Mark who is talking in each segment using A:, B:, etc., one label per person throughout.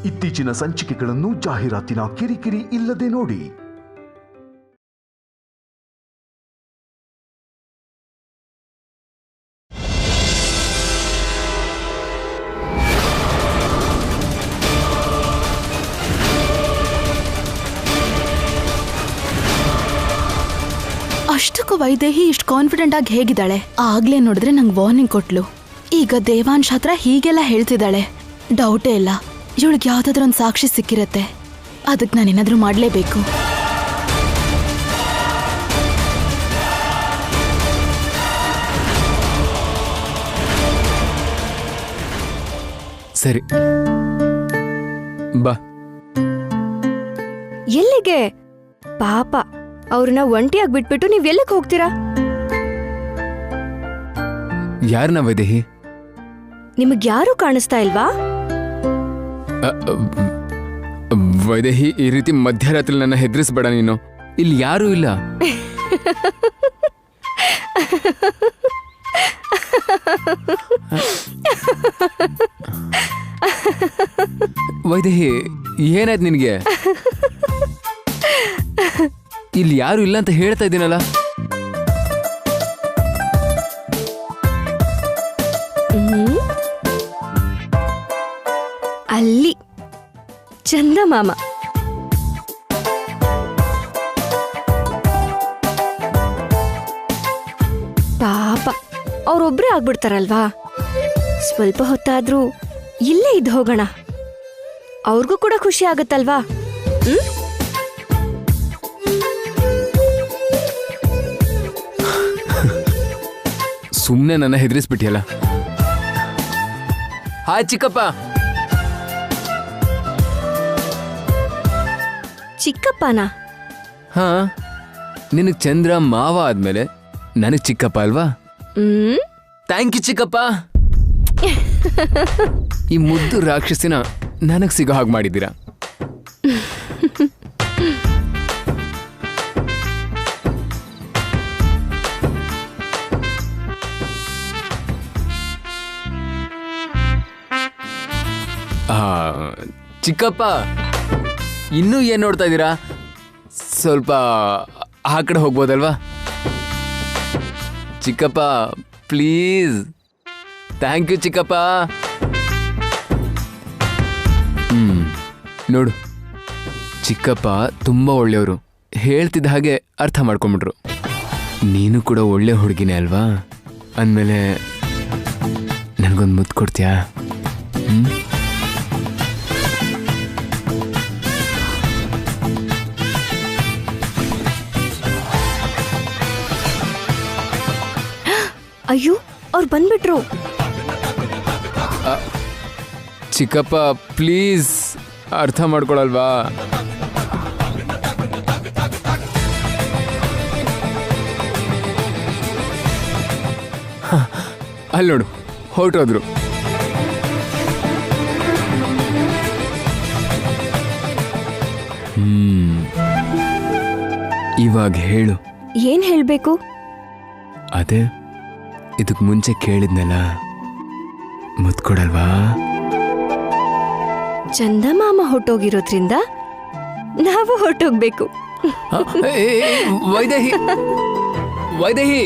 A: ಇತ್ತೀಚಿನ ಸಂಚಿಕೆಗಳನ್ನು ಜಾಹೀರಾತಿನ ಕಿರಿಕಿರಿ ಇಲ್ಲದೆ ನೋಡಿ.
B: ಅಷ್ಟಕ್ಕೂ ವೈದೇಹಿ ಇಷ್ಟು ಕಾನ್ಫಿಡೆಂಟ್ ಆಗಿ ಹೇಗಿದ್ದಾಳೆ? ಆಗ್ಲೇ ನೋಡಿದ್ರೆ ನಂಗೆ ವಾರ್ನಿಂಗ್ ಕೊಟ್ಲು. ಈಗ ದೇವಾಂಶ್ ಹತ್ರ ಹೀಗೆಲ್ಲ ಹೇಳ್ತಿದ್ದಾಳೆ. ಡೌಟೇ ಇಲ್ಲ, ಇವಳಿಗೆ ಯಾವ್ದಾದ್ರು ಒಂದು ಸಾಕ್ಷಿ ಸಿಕ್ಕಿರತ್ತೆ. ಅದಕ್ಕೆ ನಾನೇನಾದ್ರೂ ಮಾಡ್ಲೇಬೇಕು.
C: ಸರಿ ಬಾ.
D: ಎಲ್ಲಿಗೆ? ಪಾಪ ಅವ್ರನ್ನ ಒಂಟಿಯಾಗಿ ಬಿಟ್ಬಿಟ್ಟು ನೀವ್ ಎಲ್ಲಕ್ಕೆ ಹೋಗ್ತೀರಾ?
C: ಯಾರನ್ನ ವೈದೇಹಿ?
D: ನಿಮಗ್ ಯಾರು ಕಾಣಿಸ್ತಾ ಇಲ್ವಾ?
C: ವೈದೇಹಿ, ಈ ರೀತಿ ಮಧ್ಯರಾತ್ರಿ ನನ್ನ ಹೆದರಿಸ್ಬೇಡ ನೀನು. ಇಲ್ಲಿ ಯಾರೂ ಇಲ್ಲ. ವೈದೇಹಿ, ಏನಾಯ್ತು ನಿನಗೆ? ಇಲ್ಲಿ ಯಾರು ಇಲ್ಲ ಅಂತ ಹೇಳ್ತಾ ಇದ್ದೀನಲ್ಲ.
D: ಅಲ್ಲಿ ಚಂದಮಾಮ. ಪಾಪ ಅವ್ರೊಬ್ರೇ ಆಗ್ಬಿಡ್ತಾರಲ್ವಾ. ಸ್ವಲ್ಪ ಹೊತ್ತಾದ್ರೂ ಇಲ್ಲೇ ಇದ್ದು ಹೋಗೋಣ, ಅವ್ರಿಗೂ ಕೂಡ ಖುಷಿ ಆಗತ್ತಲ್ವಾ.
C: ಸುಮ್ಮನೆ ನನ್ನ ಹೆದರಿಸ್ಬಿಟ್ಟಿಯಲ್ಲ. ಹಾಯ್ ಚಿಕ್ಕಪ್ಪ.
D: ಚಿಕ್ಕಪ್ಪನ?
C: ಹಾ, ನಿನಗ್ ಚಂದ್ರ ಮಾವ ಆದ್ಮೇಲೆ ನನಗ್ ಚಿಕ್ಕಪ್ಪ ಅಲ್ವಾ? ಥ್ಯಾಂಕ್ ಯು ಚಿಕ್ಕಪ್ಪ. ಈ ಮುದ್ದು ರಾಕ್ಷಸಿನ ನನಗ್ ಸಿಗೋ ಹಾಗೆ ಮಾಡಿದ್ದೀರಾ. ಚಿಕ್ಕಪ್ಪ, ಇನ್ನೂ ಏನ್ ನೋಡ್ತಾ ಇದ್ದೀರಾ? ಸ್ವಲ್ಪ ಆ ಕಡೆ ಹೋಗ್ಬೋದಲ್ವಾ? ಚಿಕ್ಕಪ್ಪ ಪ್ಲೀಸ್. ಥ್ಯಾಂಕ್ ಯು ಚಿಕ್ಕಪ್ಪ. ನೋಡು, ಚಿಕ್ಕಪ್ಪ ತುಂಬ ಒಳ್ಳೆಯವರು. ಹೇಳ್ತಿದ್ದ ಹಾಗೆ ಅರ್ಥ ಮಾಡ್ಕೊಂಬಿಟ್ರು. ನೀನು ಕೂಡ ಒಳ್ಳೆ ಹುಡುಗಿನೇ ಅಲ್ವಾ? ಅಂದಮೇಲೆ ನನಗೊಂದು ಮುತ್ತು ಕೊಡ್ತೀಯಾ?
D: ಅಯ್ಯೋ, ಅವ್ರು ಬಂದ್ಬಿಟ್ರು.
C: ಚಿಕ್ಕಪ್ಪ ಪ್ಲೀಸ್, ಅರ್ಥ ಮಾಡ್ಕೊಳಲ್ವಾ? ಅಲ್ಲಿ ನೋಡು, ಹೊರಟೋದ್ರು. ಇವಾಗ ಹೇಳು.
D: ಏನ್ ಹೇಳ್ಬೇಕು?
C: ಅದೇ ಇದಕ್ ಮುಂಚೆ ಕೇಳಿದ್ನಲ್ಲ, ಮುತ್ಕೊಡಲ್ವಾ?
D: ಚಂದಮಾಮ ಹೊಟ್ಟೋಗಿರೋದ್ರಿಂದ ನಾವು ಹೊಟ್ಟೋಗ್ಬೇಕು.
C: ವೈದೇಹಿ, ವೈದೇಹಿ,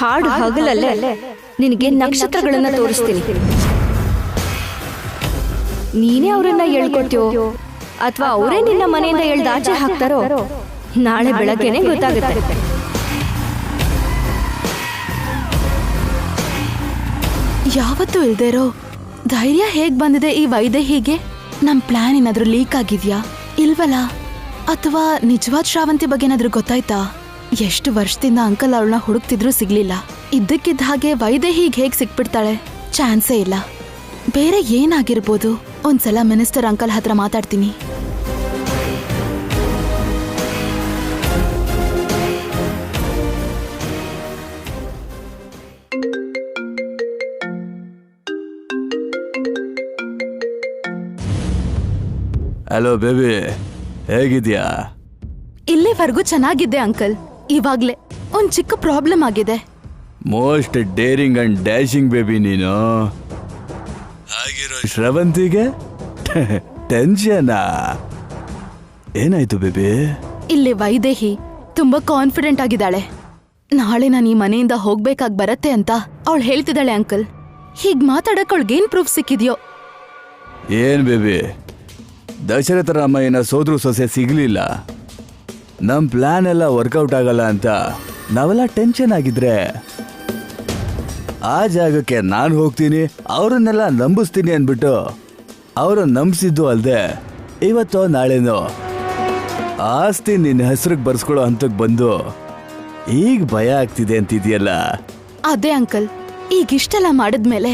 D: ಹಾಡು ಹಗಲಲ್ಲೇ ನಿನಗೆ ನಕ್ಷತ್ರಗಳನ್ನ ತೋರಿಸ್ತೀನಿ. ನೀನೇ ಅವರನ್ನ ಹೇಳ್ಕೊಡ್ತೀಯೋ ಅಥವಾ ಅವರೇ ನಿನ್ನ ಮನೆಯಿಂದ ಎಳ್ದು ಆಚೆ ಹಾಕ್ತಾರೋ ನಾಳೆ ಬೆಳಗ್ಗೆನೆ ಗೊತ್ತಾಗುತ್ತೆ.
B: ಯಾವತ್ತೂ ಇಲ್ದೇರೋ ಧೈರ್ಯ ಹೇಗ್ ಬಂದಿದೆ ಈ ವೈದೇಹಿಗೆ? ನಮ್ ಪ್ಲಾನ್ ಏನಾದ್ರೂ ಲೀಕ್ ಆಗಿದ್ಯಾ? ಇಲ್ವಲ್ಲ? ಅಥವಾ ನಿಜವಾದ ಶ್ರಾವಂತಿ ಬಗ್ಗೆ ಏನಾದ್ರೂ ಗೊತ್ತಾಯ್ತಾ? ಎಷ್ಟು ವರ್ಷದಿಂದ ಅಂಕಲ್ ಅವಳನ್ನ ಹುಡುಕ್ತಿದ್ರು ಸಿಗ್ಲಿಲ್ಲ. ಇದ್ದಕ್ಕಿದ್ದ ಹಾಗೆ ವೈದೇಹಿಗೆ ಹೇಗ್ ಸಿಕ್ಬಿಡ್ತಾಳೆ? ಚಾನ್ಸೇ ಇಲ್ಲ. ಬೇರೆ ಏನಾಗಿರ್ಬೋದು? ಒಂದ್ಸಲ ಮಿನಿಸ್ಟರ್ ಅಂಕಲ್ ಹತ್ರ ಮಾತಾಡ್ತೀನಿ.
E: ಹಲೋ ಬೇಬಿ, ಹೇಗಿದ್ಯಾ?
B: ಇಲ್ಲಿವರೆಗೂ ಚೆನ್ನಾಗಿದ್ದೆ ಅಂಕಲ್. ಇವಾಗ್ಲೇ ಒಂದ್ ಚಿಕ್ಕ ಪ್ರಾಬ್ಲಮ್ ಆಗಿದೆ.
E: Most daring and dashing baby ನೀನು. ಹಾಗಿರೋ ಶ್ರವಂತಿಗೆ ಟೆನ್ಷನಾ? ಏನಾಯ್ತು ಬೇಬಿ?
B: ಇಲ್ಲಿ ವೈದೇಹಿ ತುಂಬಾ ಕಾನ್ಫಿಡೆಂಟ್ ಆಗಿದ್ದಾಳೆ. ನಾಳೆ ನಾನು ಈ ಮನೆಯಿಂದ ಹೋಗ್ಬೇಕಾಗ್ ಬರತ್ತೆ ಅಂತ ಅವಳು ಹೇಳ್ತಿದ್ದಾಳೆ ಅಂಕಲ್. ಹೀಗ್ ಮಾತಾಡಕ್ ಅವಳಿಗೇನ್ ಪ್ರೂಫ್ ಸಿಕ್ಕಿದ್ಯೋ?
E: ಏನ್ ಬೇಬಿ, ದಶರಥ ರಾಮಯ್ಯನ ಸೋದ್ರು ಸೊಸೆ ಸಿಗ್ಲಿಲ್ಲ, ನಮ್ ಪ್ಲಾನ್ ಎಲ್ಲ ವರ್ಕೌಟ್ ಆಗಲ್ಲ ಅಂತ ನಾವೆಲ್ಲ ಟೆನ್ಷನ್ ಆಗಿದ್ರೆ ಆ ಜಾಗಕ್ಕೆ ನಾನು ಹೋಗ್ತೀನಿ, ಅವರನ್ನೆಲ್ಲ ನಂಬಿಸ್ತೀನಿ ಅಂದ್ಬಿಟ್ಟು ಅವ್ರನ್ನ ನಂಬಿಸಿದ್ದು ಅಲ್ದೆ ಇವತ್ತೋ ನಾಳೆನೋ ಆಸ್ತಿ ನಿನ್ನ ಹೆಸರಿಗೆ ಬರ್ಸ್ಕೊಳ್ಳೋ ಹಂತಕ್ಕೆ ಬಂದು ಈಗ ಭಯ ಆಗ್ತಿದೆ ಅಂತಿದ್ಯಲ್ಲ.
B: ಅದೇ ಅಂಕಲ್, ಈಗಿಷ್ಟೆಲ್ಲ ಮಾಡಿದ್ಮೇಲೆ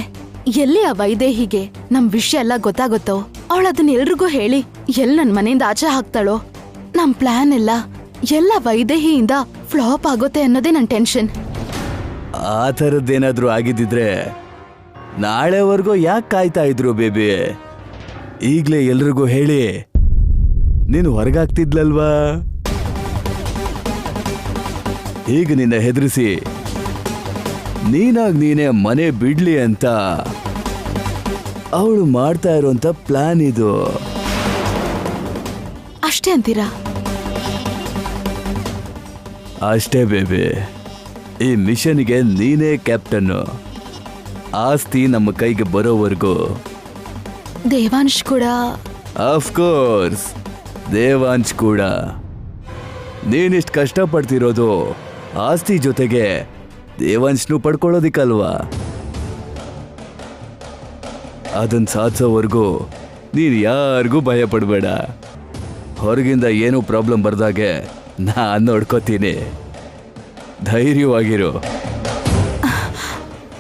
B: ಎಲ್ಲಿ ಆ ವೈದೇಹಿಗೆ ನಮ್ ವಿಷಯ ಎಲ್ಲ ಗೊತ್ತಾಗುತ್ತೋ, ಅವಳು ಅದನ್ನ ಎಲ್ರಿಗೂ ಹೇಳಿ ನನ್ ಮನೆಯಿಂದ ಆಚೆ ಹಾಕ್ತಾಳೋ, ನಮ್ ಪ್ಲಾನ್ ಎಲ್ಲ ವೈದೇಹಿಯಿಂದ ಫ್ಲಾಪ್ ಆಗುತ್ತೆ ಅನ್ನೋದೇ ನನ್ ಟೆನ್ಷನ್.
E: ಆ ಥರದ್ದೇನಾದ್ರೂ ಆಗಿದ್ದಿದ್ರೆ ನಾಳೆವರೆಗೂ ಯಾಕೆ ಕಾಯ್ತಾ ಇದ್ರು ಬೇಬಿ? ಈಗ್ಲೇ ಎಲ್ರಿಗೂ ಹೇಳಿ ನೀನು ಹೊರಗಾಗ್ತಿದ್ಲಲ್ವಾ? ಈಗ ನಿನ್ನ ಹೆದರಿಸಿ ನೀನಾಗ್ ನೀನೇ ಮನೆ ಬಿಡ್ಲಿ ಅಂತ ಅವಳು ಮಾಡ್ತಾ ಇರುವಂತ ಪ್ಲಾನ್ ಇದು.
B: ಅಷ್ಟೇ ಅಂತೀರಾ?
E: ಅಷ್ಟೇ ಬೇಬಿ, ಈ ಮಿಷನ್ಗೆ ನೀನೇ ಕ್ಯಾಪ್ಟನ್ನು. ಆಸ್ತಿ ನಮ್ಮ ಕೈಗೆ ಬರೋವರೆಗೂ.
B: ದೇವಾಂಶ್ ಕೂಡ?
E: ಆಫ್ಕೋರ್ಸ್, ದೇವಾಂಶ್ ಕೂಡ. ನೀನಿಷ್ಟು ಕಷ್ಟಪಡ್ತಿರೋದು ಆಸ್ತಿ ಜೊತೆಗೆ ದೇವಾಂಶ್ನು ಪಡ್ಕೊಳ್ಳೋದಿಕ್ಕಲ್ವಾ? ಅದನ್ನ ಸಾಧಿಸೋವರೆಗೂ ನೀನು ಯಾರಿಗೂ ಭಯ ಪಡಬೇಡ. ಹೊರಗಿಂದ ಏನೂ ಪ್ರಾಬ್ಲಮ್ ಬರ್ದಾಗೆ ನಾನು ನೋಡ್ಕೋತೀನಿ. ಧೈರ್ಯವಾಗಿರು.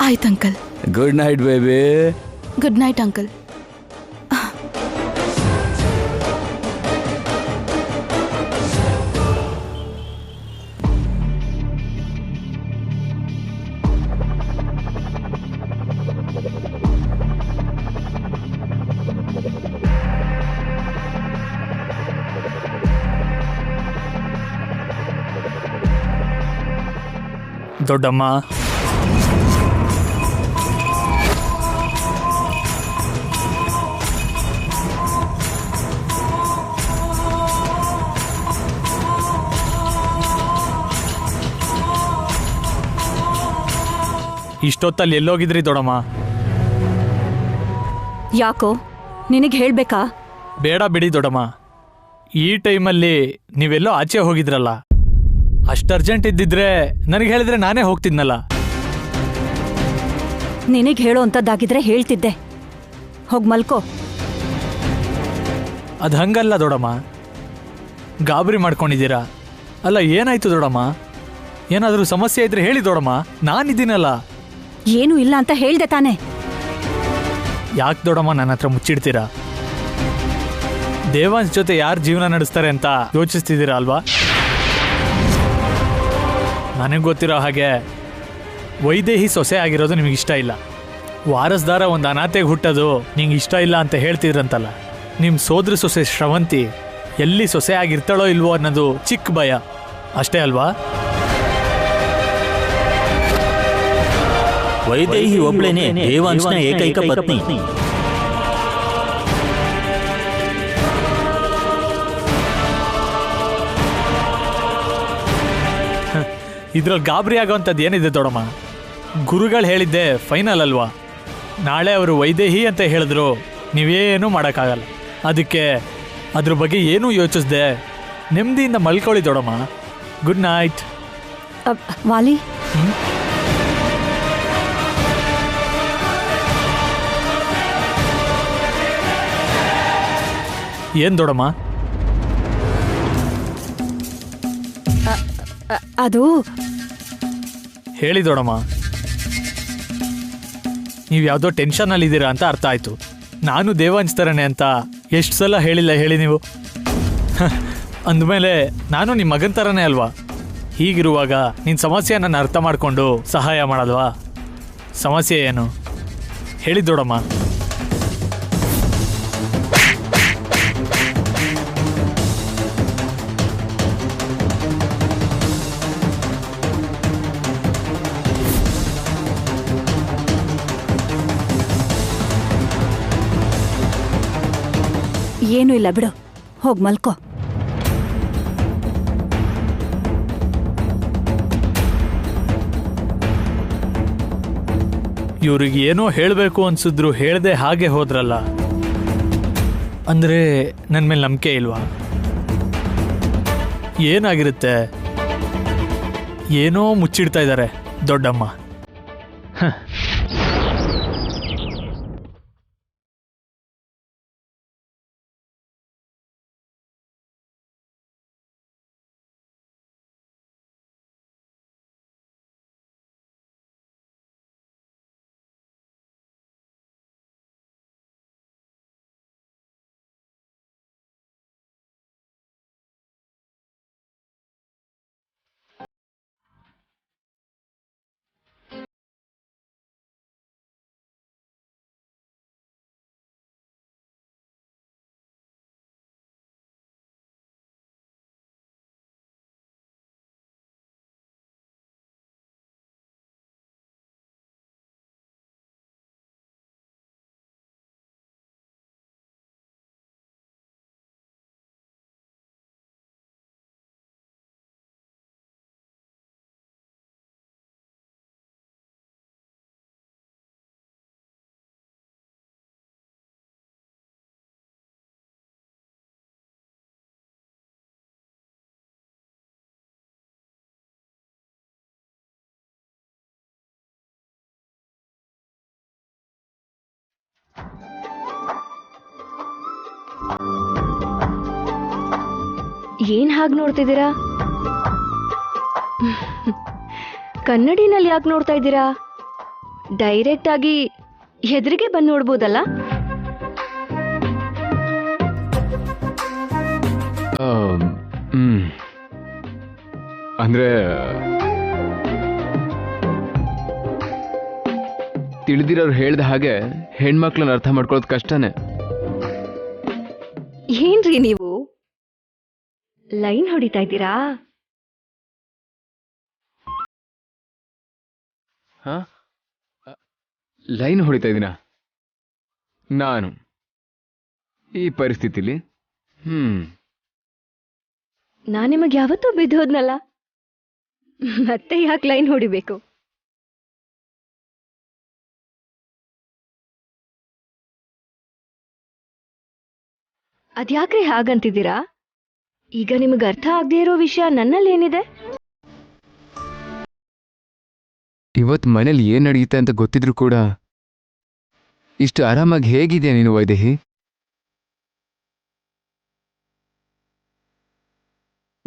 B: ಆಯ್ತು uncle.
E: Good night baby.
B: Good night uncle.
F: ದೊಡ್ಡಮ್ಮ, ಇಷ್ಟೊತ್ತಲ್ಲಿ ಎಲ್ಲೋಗಿದ್ರಿ ದೊಡ್ಡಮ್ಮ?
D: ಯಾಕೋ ನಿನಗೆ ಹೇಳ್ಬೇಕಾ?
F: ಬೇಡ ಬಿಡಿ ದೊಡ್ಡಮ್ಮ, ಈ ಟೈಮಲ್ಲಿ ನೀವೆಲ್ಲೋ ಆಚೆ ಹೋಗಿದ್ರಲ್ಲ, ಅಷ್ಟು ಅರ್ಜೆಂಟ್ ಇದ್ದಿದ್ರೆ ನನಗೆ ಹೇಳಿದ್ರೆ ನಾನೇ ಹೋಗ್ತಿದ್ನಲ್ಲ.
D: ನಿನಗೆ ಹೇಳೋ ಅಂಥದ್ದಾಗಿದ್ರೆ ಹೇಳ್ತಿದ್ದೆ. ಹೋಗ್ ಮಲ್ಕೋ.
F: ಅದು ಹಂಗಲ್ಲ ದೊಡ್ಡಮ್ಮ, ಗಾಬರಿ ಮಾಡ್ಕೊಂಡಿದ್ದೀರಾ. ಅಲ್ಲ, ಏನಾಯ್ತು ದೊಡ್ಡಮ್ಮ? ಏನಾದರೂ ಸಮಸ್ಯೆ ಇದ್ರೆ ಹೇಳಿ ದೊಡ್ಡಮ್ಮ, ನಾನಿದ್ದೀನಲ್ಲ.
D: ಏನೂ ಇಲ್ಲ ಅಂತ ಹೇಳ್ದೆ ತಾನೆ.
F: ಯಾಕೆ ದೊಡ್ಡಮ್ಮ ನನ್ನ ಹತ್ರ ಮುಚ್ಚಿಡ್ತೀರಾ? ದೇವಾಂಶ್ ಜೊತೆ ಯಾರು ಜೀವನ ನಡೆಸ್ತಾರೆ ಅಂತ ಯೋಚಿಸ್ತಿದ್ದೀರಾ ಅಲ್ವಾ? ನನಗೆ ಗೊತ್ತಿರೋ ಹಾಗೆ ವೈದೇಹಿ ಸೊಸೆ ಆಗಿರೋದು ನಿಮಗಿಷ್ಟ ಇಲ್ಲ. ವಾರಸ್ದಾರ ಒಂದು ಅನಾಥೆಗೆ ಹುಟ್ಟೋದು ನಿಂಗೆ ಇಷ್ಟ ಇಲ್ಲ ಅಂತ ಹೇಳ್ತಿದ್ರಂತಲ್ಲ. ನಿಮ್ಮ ಸೋದರ ಸೊಸೆ ಶ್ರವಂತಿ ಎಲ್ಲಿ ಸೊಸೆ ಆಗಿರ್ತಾಳೋ ಇಲ್ವೋ ಅನ್ನೋದು ಚಿಕ್ಕ ಭಯ ಅಷ್ಟೇ ಅಲ್ವಾ?
G: ವೈದೇಹಿ ಒಬ್ಳೇನೆ ದೇವಾಂಶನ ಏಕೈಕ ಪತ್ನಿ.
F: ಇದ್ರಲ್ಲಿ ಗಾಬರಿ ಆಗೋವಂಥದ್ದು ಏನಿದೆ ದೊಡ್ಡಮ್ಮ? ಗುರುಗಳು ಹೇಳಿದ್ದೆ ಫೈನಲ್ ಅಲ್ವಾ? ನಾಳೆ ಅವರು ವೈದೇಹಿ ಅಂತ ಹೇಳಿದ್ರು ನೀವೇನೂ ಮಾಡೋಕ್ಕಾಗಲ್ಲ. ಅದಕ್ಕೆ ಅದ್ರ ಬಗ್ಗೆ ಏನೂ ಯೋಚಿಸ್ದೆ ನೆಮ್ಮದಿಯಿಂದ ಮಲ್ಕೊಳ್ಳಿ ದೊಡ್ಡಮ್ಮ. Good night.
D: ವಾಲಿ,
F: ಏನು ದೊಡ್ಡಮ್ಮ?
D: ಅದು
F: ಹೇಳಿ ದೊಡ್ಡಮ್ಮ. ನೀವು ಯಾವುದೋ ಟೆನ್ಷನ್ನಲ್ಲಿದ್ದೀರಾ ಅಂತ ಅರ್ಥ ಆಯಿತು. ನಾನು ದೇವಾಂಶ್ ಥರನೇ ಅಂತ ಎಷ್ಟು ಸಲ ಹೇಳಿಲ್ಲ ಹೇಳಿ ನೀವು? ಅಂದಮೇಲೆ ನಾನು ನಿಮ್ಮ ಮಗನ ಥರನೇ ಅಲ್ವಾ? ಹೀಗಿರುವಾಗ ನಿನ್ನ ಸಮಸ್ಯೆ ನನ್ನ ಅರ್ಥ ಮಾಡಿಕೊಂಡು ಸಹಾಯ ಮಾಡಲ್ವಾ? ಸಮಸ್ಯೆ ಏನು ಹೇಳಿ ದೊಡ್ಡಮ್ಮ?
H: ಏನೂ ಇಲ್ಲ ಬಿಡು, ಹೋಗ್ ಮಲ್ಕೋ.
F: ಇವ್ರಿಗೆ ಏನೋ ಹೇಳಬೇಕು ಅನ್ಸಿದ್ರು ಹೇಳ್ದೆ ಹಾಗೆ ಹೋದ್ರಲ್ಲ. ಅಂದ್ರೆ ನನ್ನ ಮೇಲೆ ನಂಬಿಕೆ ಇಲ್ವಾ? ಏನಾಗಿರುತ್ತೆ? ಏನೋ ಮುಚ್ಚಿಡ್ತಾ ಇದ್ದಾರೆ ದೊಡ್ಡಮ್ಮ.
D: ಏನ್ ಹಾಗೆ ನೋಡ್ತಿದ್ದೀರಾ? ಕನ್ನಡಿನಲ್ಲಿ ಯಾಕೆ ನೋಡ್ತಾ ಇದ್ದೀರಾ? ಡೈರೆಕ್ಟ್ ಆಗಿ ಎದುರಿಗೆ ಬಂದು ನೋಡ್ಬೋದಲ್ಲ.
C: ಅಂದ್ರೆ ತಿಳಿದಿರೋರು ಹೇಳ್ದ ಹಾಗೆ ಹೆಣ್ಮಕ್ಳನ್ನ ಅರ್ಥ ಮಾಡ್ಕೊಳ್ಳೋದು ಕಷ್ಟನೇ.
D: ಏನ್ರಿ ನೀವು ಲೈನ್ ಹೊಡಿತಾ ಇದ್ದೀರಾ?
C: ಲೈನ್ ಹೊಡಿತಾ ಇದ್ದೀನ ನಾನು ಈ ಪರಿಸ್ಥಿತಿಲಿ?
D: ನಾನ್ ನಿಮಗೆ ಯಾವತ್ತೂ ಬಿದ್ದೋದ್ನಲ್ಲ, ಮತ್ತೆ ಯಾಕೆ ಲೈನ್ ಹೊಡಿಬೇಕು? ಅದ್ಯಾಕ್ರಿ ಹಾಗಂತಿದ್ದೀರಾ? ಈಗ ನಿಮಗೆ ಅರ್ಥ ಆಗದೆ ಇರೋ ವಿಷಯ ನನ್ನಲ್ಲಿ ಏನಿದೆ?
C: ಇವತ್ತು ಮನೇಲಿ ಏನ್ ನಡೆಯುತ್ತೆ ಅಂತ ಗೊತ್ತಿದ್ರು ಕೂಡ ಇಷ್ಟು ಆರಾಮಾಗಿ ಹೇಗಿದೆಯಾ ನೀನು ವೈದೇಹಿ?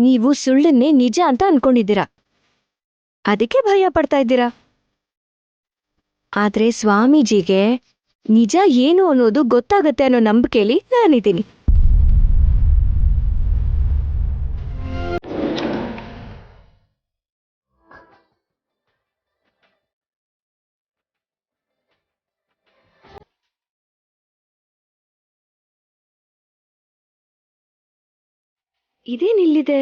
D: ನೀವು ಸುಳ್ಳನ್ನೇ ನಿಜ ಅಂತ ಅನ್ಕೊಂಡಿದ್ದೀರಾ, ಅದಕ್ಕೆ ಭಯ ಪಡ್ತಾ ಇದ್ದೀರಾ. ಆದ್ರೆ ಸ್ವಾಮೀಜಿಗೆ ನಿಜ ಏನು ಅನ್ನೋದು ಗೊತ್ತಾಗತ್ತೆ ಅನ್ನೋ ನಂಬಿಕೆಯಲ್ಲಿ ನಾನಿದ್ದೀನಿ. ಇದೇನಿಲ್ಲಿದೆ?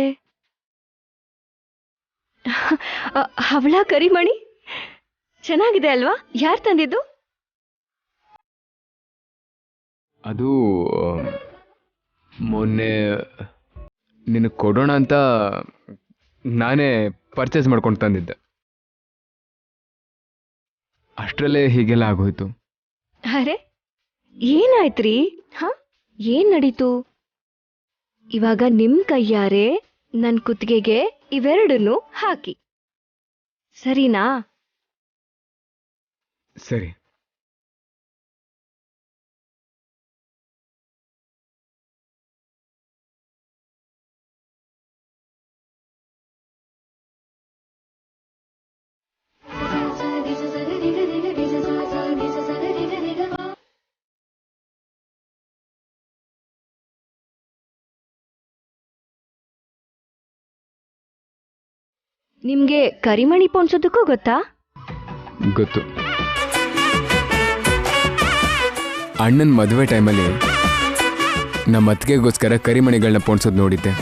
D: ಹವಳ ಕರಿಮಣಿ ಚೆನ್ನಾಗಿದೆ ಅಲ್ವಾ? ಯಾರು ತಂದಿದ್ದು?
C: ಅದು ಮೊನ್ನೆ ನಿನಗೆ ಕೊಡೋಣ ಅಂತ ನಾನೇ ಪರ್ಚೇಸ್ ಮಾಡ್ಕೊಂಡು ತಂದಿದ್ದೆ. ಅಷ್ಟರಲ್ಲೇ ಹೀಗೆಲ್ಲ ಆಗೋಯ್ತು.
D: ಅರೆ ಏನಾಯ್ತ್ರಿ? ಏನ್ ನಡೀತು? ಇವಾಗ ನಿಮ್ ಕೈಯಾರೆ ನನ್ ಕುತ್ತಿಗೆಗೆ ಇವೆರಡನ್ನು ಹಾಕಿ, ಸರಿನಾ?
C: ಸರಿ.
D: ನಿಮ್ಗೆ ಕರಿಮಣಿ ಪೋಣಿಸೋದಕ್ಕೂ ಗೊತ್ತಾ?
C: ಗೊತ್ತು. ಅಣ್ಣನ ಮದುವೆ ಟೈಮಲ್ಲಿ ನಮ್ಮ ಅತ್ತಿಗೆಗೋಸ್ಕರ ಕರಿಮಣಿಗಳನ್ನ ಪೋಣಿಸೋದು ನೋಡಿದ್ದೆ.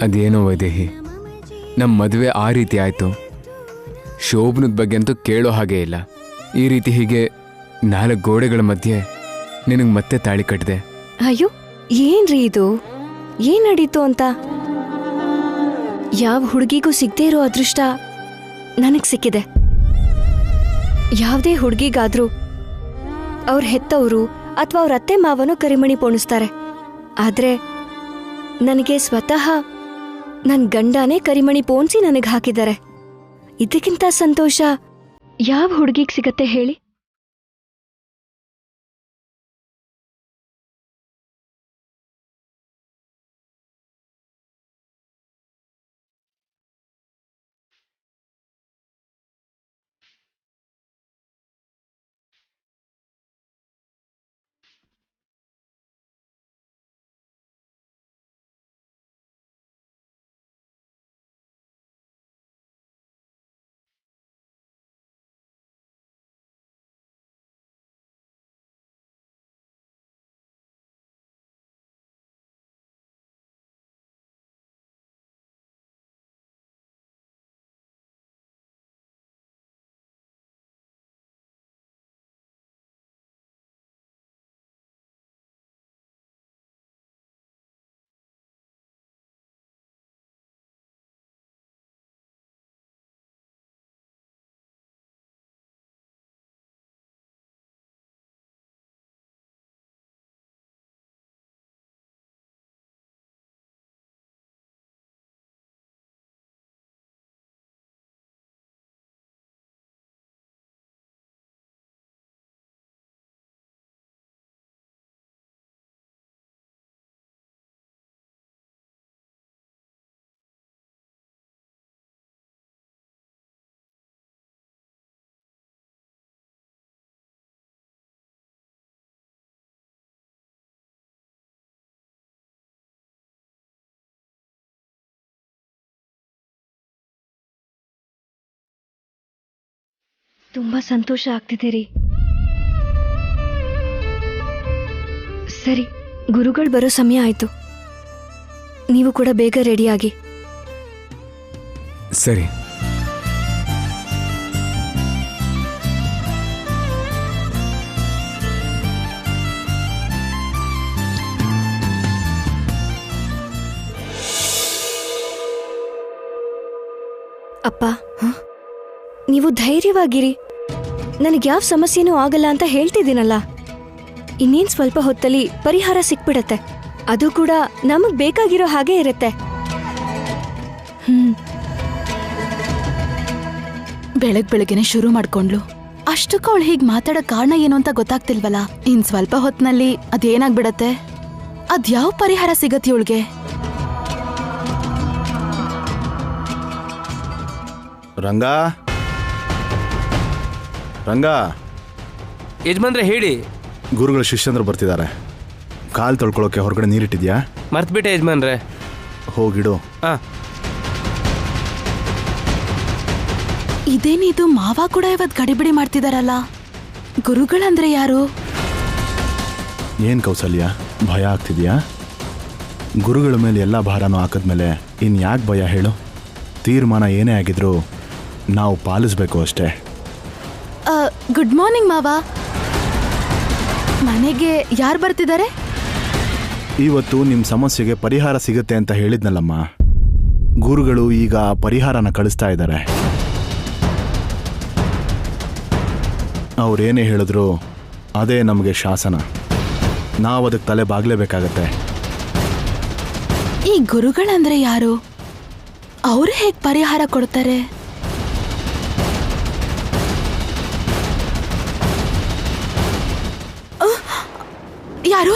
C: ಅದೇನೋ ವೈದೇಹಿ, ನಮ್ಮ ಮದುವೆ ಆ ರೀತಿ ಆಯಿತು. ಶೋಭನದ ಬಗ್ಗೆ ಅಂತೂ ಕೇಳೋ ಹಾಗೆ ಇಲ್ಲ. ಈ ರೀತಿ ಹೀಗೆ 4 ಗೋಡೆಗಳ ಮಧ್ಯೆ ನಿನಗೆ ಮತ್ತೆ ತಾಳಿ ಕಟ್ಟಿದೆ.
D: ಅಯ್ಯೋ ಏನ್ರಿ ಇದು, ಏನ್ ನಡೀತು ಅಂತ? ಯಾವ ಹುಡುಗಿಗೂ ಸಿಗದೇ ಇರೋ ಅದೃಷ್ಟ ನನಗ್ ಸಿಕ್ಕಿದೆ. ಯಾವುದೇ ಹುಡುಗಿಗಾದ್ರೂ ಅವ್ರ ಹೆತ್ತವರು ಅಥವಾ ಅವ್ರ ಅತ್ತೆ ಮಾವನು ಕರಿಮಣಿ ಪೋಣಿಸ್ತಾರೆ. ಆದ್ರೆ ನನಗೆ ಸ್ವತಃ ನನ್ನ ಗಂಡನೇ ಕರಿಮಣಿ ಪೋಣಿಸಿ ನನಗೆ ಹಾಕಿದ್ದಾರೆ. ಇದಕ್ಕಿಂತ ಸಂತೋಷ ಯಾವ ಹುಡುಗಿಗೆ ಸಿಗತ್ತೆ ಹೇಳಿ? ತುಂಬಾ ಸಂತೋಷ ಆಗ್ತಿದೆ ರೀ. ಸರಿ, ಗುರುಗಳು ಬರೋ ಸಮಯ ಆಯ್ತು. ನೀವು ಕೂಡ ಬೇಗ ರೆಡಿಯಾಗಿ.
C: ಸರಿ.
D: ಅಪ್ಪ, ನೀವು ಧೈರ್ಯವಾಗಿರಿ. ನನಗೆ ಯಾವ ಸಮಸ್ಯೆನೂ ಆಗಲ್ಲ ಅಂತ ಹೇಳ್ತಿದ್ದೀನಲ್ಲ. ಇನ್ನೇನ್ ಸ್ವಲ್ಪ ಹೊತ್ತಲ್ಲಿ ಪರಿಹಾರ ಸಿಕ್ಬಿಡತ್ತೆ. ಅದು ಕೂಡ ನಮಗ್ ಬೇಕಾಗಿರೋ ಹಾಗೆ ಇರುತ್ತೆ.
B: ಬೆಳಗ್ಗೆನೆ ಶುರು ಮಾಡ್ಕೊಂಡ್ಲು. ಅಷ್ಟಕ್ಕೂ ಅವಳು ಹೀಗೆ ಮಾತಾಡೋ ಕಾರಣ ಏನು ಅಂತ ಗೊತ್ತಾಗ್ತಿಲ್ವಲ್ಲ. ಇನ್ ಸ್ವಲ್ಪ ಹೊತ್ನಲ್ಲಿ ಅದೇನಾಗ್ಬಿಡತ್ತೆ? ಅದ್ಯಾವ ಪರಿಹಾರ ಸಿಗತ್ತೆ ಇವಳಿಗೆ?
I: ರಂಗ ರಂಗ,
J: ಯಜಮಾನ್ರೆ ಹೇಳಿ.
I: ಗುರುಗಳ ಶಿಷ್ಯಂದ್ರು ಬರ್ತಿದ್ದಾರೆ. ಕಾಲು ತೊಳ್ಕೊಳ್ಳೋಕೆ ಹೊರಗಡೆ ನೀರಿಟ್ಟಿದ್ಯಾ?
J: ಮರ್ತ್ಬಿಟ್ಟೆ ಯಜಮಾನ್ರೆ.
I: ಹೋಗಿಡು.
B: ಇದೇನಿದು, ಮಾವ ಕೂಡ ಇವತ್ತು ಗಡಿಬಿಡಿ ಮಾಡ್ತಿದಾರಲ್ಲ. ಗುರುಗಳಂದ್ರೆ ಯಾರು?
I: ಏನ್ ಕೌಸಲ್ಯ, ಭಯ ಆಗ್ತಿದ್ಯಾ? ಗುರುಗಳ ಮೇಲೆ ಎಲ್ಲ ಭಾರನೂ ಹಾಕಿದ್ಮೇಲೆ ಇನ್ ಯಾಕೆ ಭಯ ಹೇಳು? ತೀರ್ಮಾನ ಏನೇ ಆಗಿದ್ರು ನಾವು ಪಾಲಿಸ್ಬೇಕು ಅಷ್ಟೇ.
B: ಗುಡ್ ಮಾರ್ನಿಂಗ್ ಮಾವ. ಮನೆಗೆ ಯಾರು ಬರ್ತಿದ್ದಾರೆ?
I: ಇವತ್ತು ನಿಮ್ಮ ಸಮಸ್ಯೆಗೆ ಪರಿಹಾರ ಸಿಗುತ್ತೆ ಅಂತ ಹೇಳಿದ್ನಲ್ಲಮ್ಮ. ಗುರುಗಳು ಈಗ ಪರಿಹಾರನ ಕಳಿಸ್ತಾ ಇದ್ದಾರೆ. ಅವ್ರೇನೇ ಹೇಳಿದ್ರು ಅದೇ ನಮಗೆ ಶಾಸನ. ನಾವು ಅದಕ್ಕೆ ತಲೆ ಬಾಗ್ಲೇಬೇಕಾಗತ್ತೆ.
B: ಈ ಗುರುಗಳಂದ್ರೆ ಯಾರು? ಅವರು ಹೇಗೆ ಪರಿಹಾರ ಕೊಡ್ತಾರೆ? ಯಾರು?